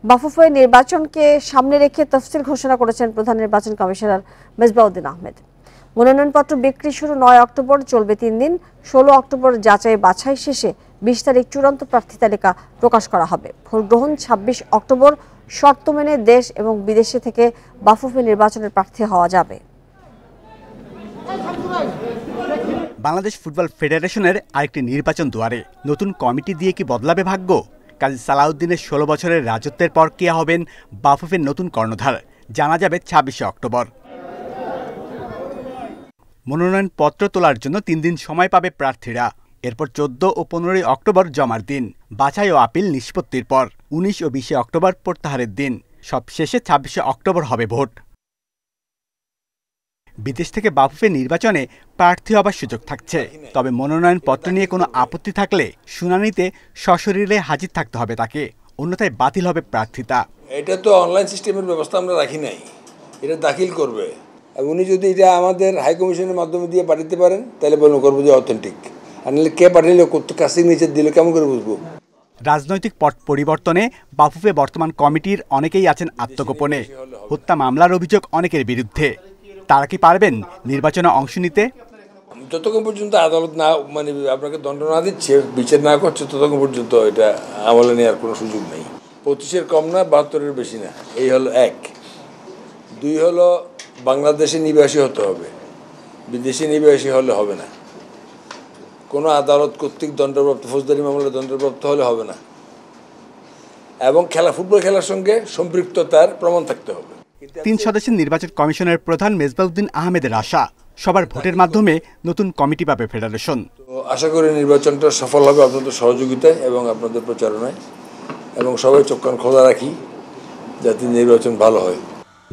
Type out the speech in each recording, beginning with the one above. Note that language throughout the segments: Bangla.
বাফুফে নির্বাচনকে সামনে রেখে তফসিল ঘোষণা করেছেন প্রধান নির্বাচন কমিশনার মেজবাউদ্দিন আহমেদ। মনোনয়নপত্র বিক্রি শুরু ৯ অক্টোবর, চলবে ৩ দিন। ১৬ অক্টোবর যাচাই বাছাই শেষে ২০ তারিখ চূড়ান্ত প্রার্থী তালিকা প্রকাশ করা হবে। ভোট গ্রহণ ২৬ অক্টোবর। শর্ত মেনে দেশ এবং বিদেশে থেকে বাফুফে নির্বাচনের প্রার্থী হওয়া যাবে। বাংলাদেশ ফুটবল ফেডারেশনের আরেকটি নির্বাচন দুয়ারে। নতুন কমিটি দিয়ে কি বদলাবে ভাগ্য? কাজী সালাউদ্দিনের ১৬ বছরের রাজত্বের পর কে হবেন বাফুফের নতুন কর্ণধার, জানা যাবে ২৬ অক্টোবর। মনোনয়নপত্র তোলার জন্য ৩ দিন সময় পাবে প্রার্থীরা। এরপর ১৪ ও ১৫ অক্টোবর জমার দিন, বাছাই ও আপিল নিষ্পত্তির পর ১৯ ও ২০ অক্টোবর প্রত্যাহারের দিন। সবশেষে ২৬ অক্টোবর হবে ভোট। বিদেশ থেকে বাফুফে নির্বাচনে প্রার্থী হবার সুযোগ থাকছে, তবে মনোনয়নপত্র নিয়ে কোনো আপত্তি থাকলে শুনানিতে সশরীরে হাজির থাকতে হবে তাকে, অন্যথায় বাতিল হবে প্রার্থিতা। এটা তো অনলাইন সিস্টেমের ব্যবস্থা আমরা রাখি নাই, এটা দাখিল করবে। আর উনি যদি এটা আমাদের হাই কমিশনের মাধ্যমে দিয়ে পাঠাতে পারেন তাহলে বলুন করবো যে অথেন্টিক, আর নাহলে কে পাঠাইলে কাছে নিচে দিলে কেমন করে বুঝবো? রাজনৈতিক পট পরিবর্তনে বাফুফে বর্তমান কমিটির অনেকেই আছেন আত্মগোপনে। হত্যা মামলার অভিযোগ অনেকের বিরুদ্ধে। তারা কি পারবেন নির্বাচনে অংশ নিতে? যতক্ষণ পর্যন্ত আদালত না আপনাকে দণ্ড না দিচ্ছে, বিচার না করছে, ততক্ষণ পর্যন্ত এটা আমলে নেওয়ার কোনো সুযোগ নেই। ২৫-এর কম না, ৭২-এর বেশি না, এই হলো ১। ২ হলো বাংলাদেশে নিবাসী হতে হবে, বিদেশি নিবাসী হলে হবে না। কোনো আদালত কর্তৃক দণ্ডপ্রাপ্ত, ফৌজদারি মামলায় দণ্ডপ্রাপ্ত হলে হবে না। এবং ফুটবল খেলার সঙ্গে সম্পৃক্ততার প্রমাণ থাকতে হবে। ৩ সদস্যের নির্বাচন কমিশনের প্রধান মেজবাউদ্দিন আহমেদের আশা, সবার ভোটের মাধ্যমে নতুন কমিটি পাবে ফেডারেশন। তো আশা করি নির্বাচনটা সফল হবে আপনাদের সহযোগিতায় এবং আপনাদের প্রচারণায়, এবং সবাই চোখ কান খোলা রাখি যাতে নির্বাচন ভালো হয়।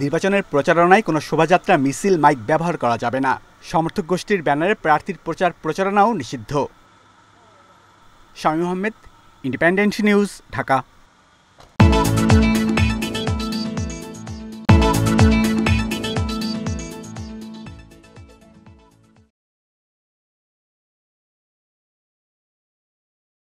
নির্বাচনের প্রচারণায় কোনো শোভাযাত্রা, মিছিল, মাইক ব্যবহার করা যাবে না। সমর্থক গোষ্ঠীর ব্যানারে প্রার্থীর প্রচারণাও নিষিদ্ধ। Shamim Ahmed, independent news, Dhaka.